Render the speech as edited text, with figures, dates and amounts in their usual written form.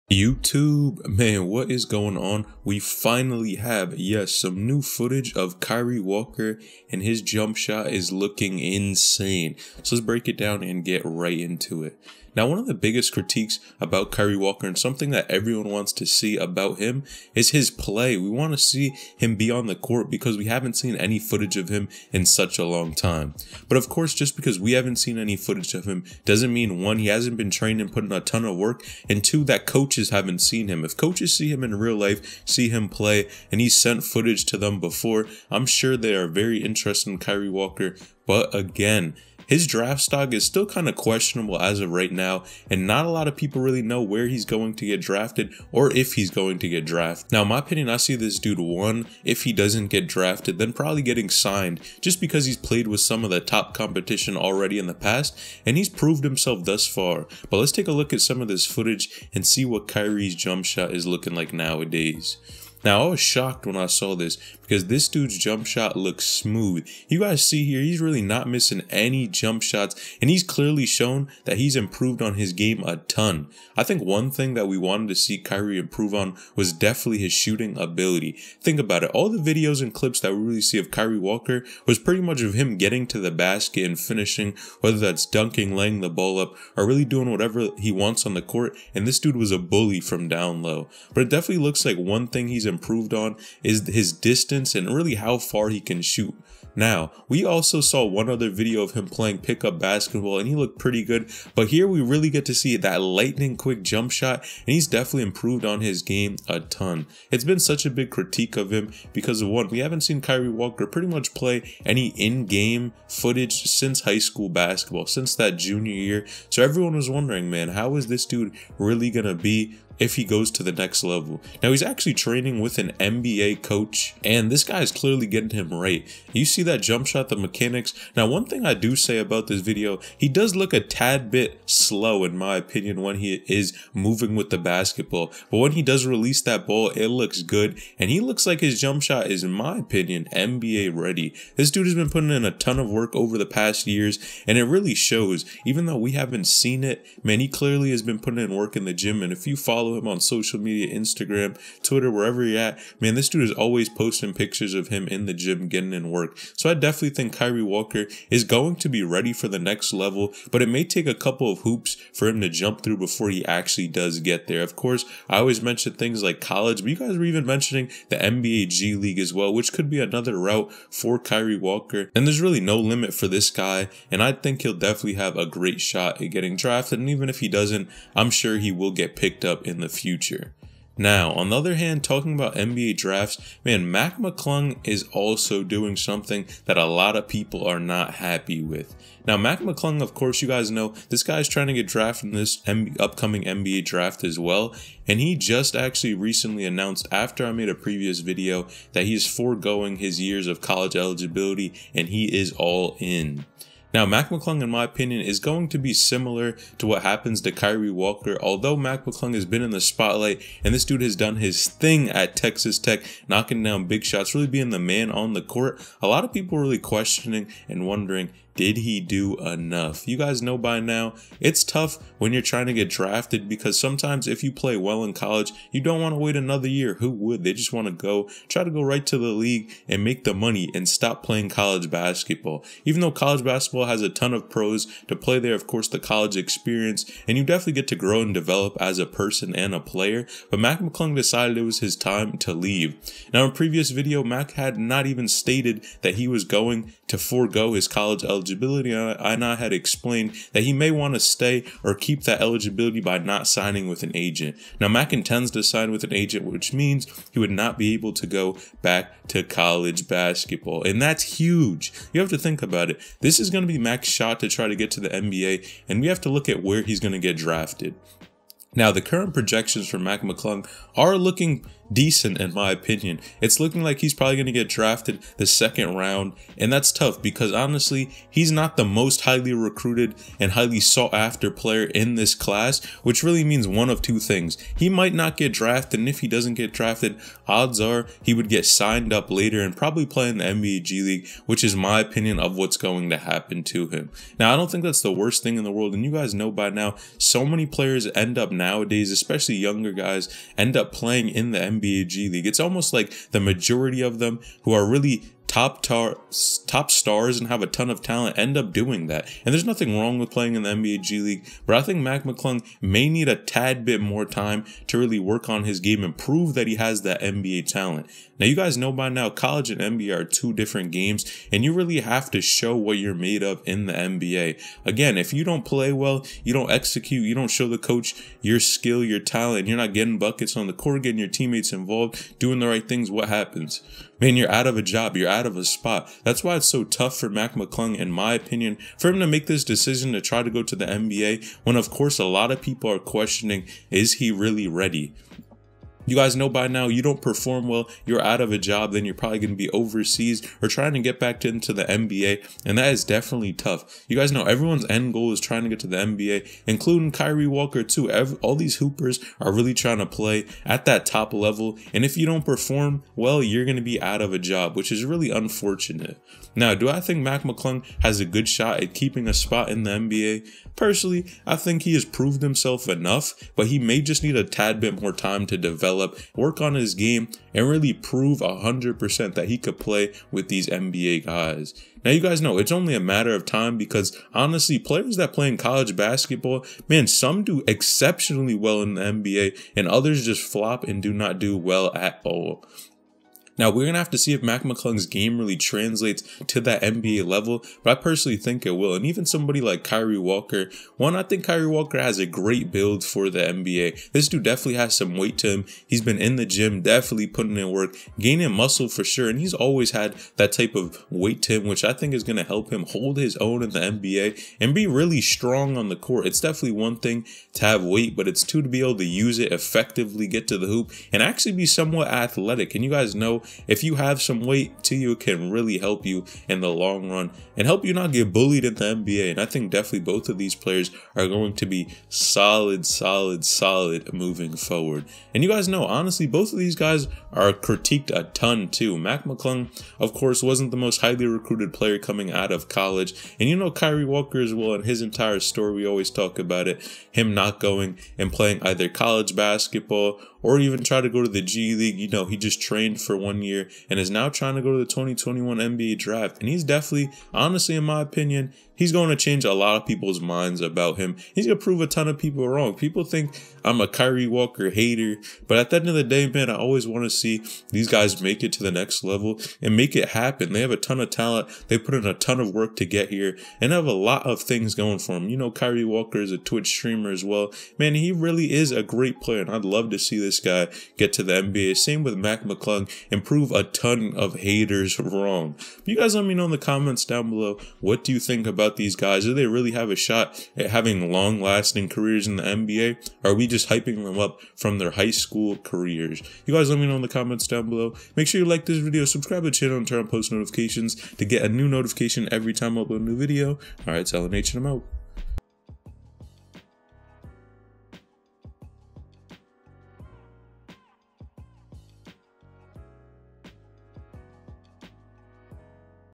YouTube, man, what is going on? We finally have, yes, some new footage of Kyree Walker, and his jump shot is looking insane. So let's break it down and get right into it. Now, one of the biggest critiques about Kyree Walker and something that everyone wants to see about him is his play. We want to see him be on the court because we haven't seen any footage of him in such a long time. But of course, just because we haven't seen any footage of him doesn't mean, one, he hasn't been trained and put in a ton of work, and two, that coaches haven't seen him. If coaches see him in real life, see him play, and he's sent footage to them before, I'm sure they are very interested in Kyree Walker. But again, his draft stock is still kind of questionable as of right now, and not a lot of people really know where he's going to get drafted or if he's going to get drafted. Now, in my opinion, I see this dude, one, if he doesn't get drafted, then probably getting signed, just because he's played with some of the top competition already in the past, and he's proved himself thus far. But let's take a look at some of this footage and see what Kyree's jump shot is looking like nowadays. Now, I was shocked when I saw this because this dude's jump shot looks smooth. You guys see here, he's really not missing any jump shots, and he's clearly shown that he's improved on his game a ton. I think one thing that we wanted to see Kyree improve on was definitely his shooting ability. Think about it, all the videos and clips that we really see of Kyree Walker was pretty much of him getting to the basket and finishing, whether that's dunking, laying the ball up, or really doing whatever he wants on the court, and this dude was a bully from down low. But it definitely looks like one thing he's improved on is his distance and really how far he can shoot. Now, we also saw one other video of him playing pickup basketball, and he looked pretty good, but here we really get to see that lightning quick jump shot, and he's definitely improved on his game a ton. It's been such a big critique of him because of, one, we haven't seen Kyree Walker pretty much play any in-game footage since high school basketball, since that junior year. So everyone was wondering, man, how is this dude really gonna be if he goes to the next level? Now, he's actually training with an NBA coach, and this guy is clearly getting him right. You see that jump shot, the mechanics. Now, one thing I do say about this video, he does look a tad bit slow in my opinion when he is moving with the basketball, but when he does release that ball, it looks good, and he looks like his jump shot is, in my opinion, NBA ready. This dude has been putting in a ton of work over the past years, and it really shows. Even though we haven't seen it, man, he clearly has been putting in work in the gym, and if you follow him on social media, Instagram, Twitter, wherever you're at, man, this dude is always posting pictures of him in the gym getting in work. So I definitely think Kyree Walker is going to be ready for the next level, but it may take a couple of hoops for him to jump through before he actually does get there. Of course, I always mention things like college, but you guys were even mentioning the NBA G League as well, which could be another route for Kyree Walker. And there's really no limit for this guy, and I think he'll definitely have a great shot at getting drafted, and even if he doesn't, I'm sure he will get picked up in the future. Now, on the other hand, talking about NBA drafts, man, Mac McClung is also doing something that a lot of people are not happy with. Now, Mac McClung, of course, you guys know, this guy's trying to get drafted in this upcoming NBA draft as well, and he just actually recently announced, after I made a previous video, that he's foregoing his years of college eligibility, and he is all in. Now, Mac McClung, in my opinion, is going to be similar to what happens to Kyree Walker. Although Mac McClung has been in the spotlight, and this dude has done his thing at Texas Tech, knocking down big shots, really being the man on the court, a lot of people are really questioning and wondering, did he do enough? You guys know by now, it's tough when you're trying to get drafted because sometimes if you play well in college, you don't want to wait another year. Who would? They just want to try to go right to the league and make the money and stop playing college basketball. Even though college basketball has a ton of pros to play there, of course, the college experience, and you definitely get to grow and develop as a person and a player. But Mac McClung decided it was his time to leave. Now, in a previous video, Mac had not even stated that he was going to forego his college eligibility, and I had explained that he may want to stay or keep that eligibility by not signing with an agent. Now, Mac intends to sign with an agent, which means he would not be able to go back to college basketball, and that's huge. You have to think about it. This is going to be Mac's shot to try to get to the NBA, and we have to look at where he's going to get drafted. Now, the current projections for Mac McClung are looking decent in my opinion. It's looking like he's probably going to get drafted the second round, and that's tough because honestly, he's not the most highly recruited and highly sought after player in this class, which really means one of two things. He might not get drafted, and if he doesn't get drafted, odds are he would get signed up later and probably play in the NBA G League, which is my opinion of what's going to happen to him. Now, I don't think that's the worst thing in the world, and you guys know by now, so many players end up nowadays, especially younger guys, end up playing in the NBA G League. It's almost like the majority of them who are really top stars and have a ton of talent end up doing that. And there's nothing wrong with playing in the NBA G League, but I think Mac McClung may need a tad bit more time to really work on his game and prove that he has that NBA talent. Now, you guys know by now, college and NBA are two different games, and you really have to show what you're made of in the NBA. Again, if you don't play well, you don't execute, you don't show the coach your skill, your talent, you're not getting buckets on the court, getting your teammates involved, doing the right things, what happens? Man, you're out of a job, you're out of a spot. That's why it's so tough for Mac McClung, in my opinion, for him to make this decision to try to go to the NBA, when of course a lot of people are questioning, is he really ready? You guys know by now, you don't perform well, you're out of a job, then you're probably going to be overseas or trying to get back into the NBA, and that is definitely tough. You guys know everyone's end goal is trying to get to the NBA, including Kyree Walker too. All these hoopers are really trying to play at that top level, and if you don't perform well, you're going to be out of a job, which is really unfortunate. Now, do I think Mac McClung has a good shot at keeping a spot in the NBA? Personally, I think he has proved himself enough, but he may just need a tad bit more time to develop, work on his game, and really prove 100% that he could play with these NBA guys. Now, you guys know it's only a matter of time because honestly, players that play in college basketball, man, some do exceptionally well in the NBA and others just flop and do not do well at all. Now, we're going to have to see if Mac McClung's game really translates to that NBA level, but I personally think it will. And even somebody like Kyree Walker, I think Kyree Walker has a great build for the NBA. This dude definitely has some weight to him. He's been in the gym, definitely putting in work, gaining muscle for sure. And he's always had that type of weight to him, which I think is going to help him hold his own in the NBA and be really strong on the court. It's definitely one thing to have weight, but it's two to be able to use it effectively, get to the hoop, and actually be somewhat athletic. And you guys know, if you have some weight to you, it can really help you in the long run and help you not get bullied in the NBA. And I think definitely both of these players are going to be solid moving forward. And you guys know, honestly, both of these guys are critiqued a ton too. Mac McClung, of course, wasn't the most highly recruited player coming out of college. And you know, Kyree Walker as well, in his entire story, we always talk about it, him not going and playing either college basketball or even try to go to the G League. You know, he just trained for 1 year and is now trying to go to the 2021 NBA draft. And he's definitely, honestly, in my opinion, he's going to change a lot of people's minds about him. He's going to prove a ton of people wrong. People think I'm a Kyree Walker hater, but at the end of the day, man, I always want to see these guys make it to the next level and make it happen. They have a ton of talent. They put in a ton of work to get here and have a lot of things going for him. You know, Kyree Walker is a Twitch streamer as well. Man, he really is a great player, and I'd love to see this guy get to the NBA. Same with Mac McClung, and prove a ton of haters wrong. You guys let me know in the comments down below, what do you think about these guys? Do they really have a shot at having long-lasting careers in the NBA? Or are we just hyping them up from their high school careers? You guys let me know in the comments down below. Make sure you like this video, subscribe to the channel, and turn on post notifications to get a new notification every time I upload a new video. Alright, it's LNH and I'm out.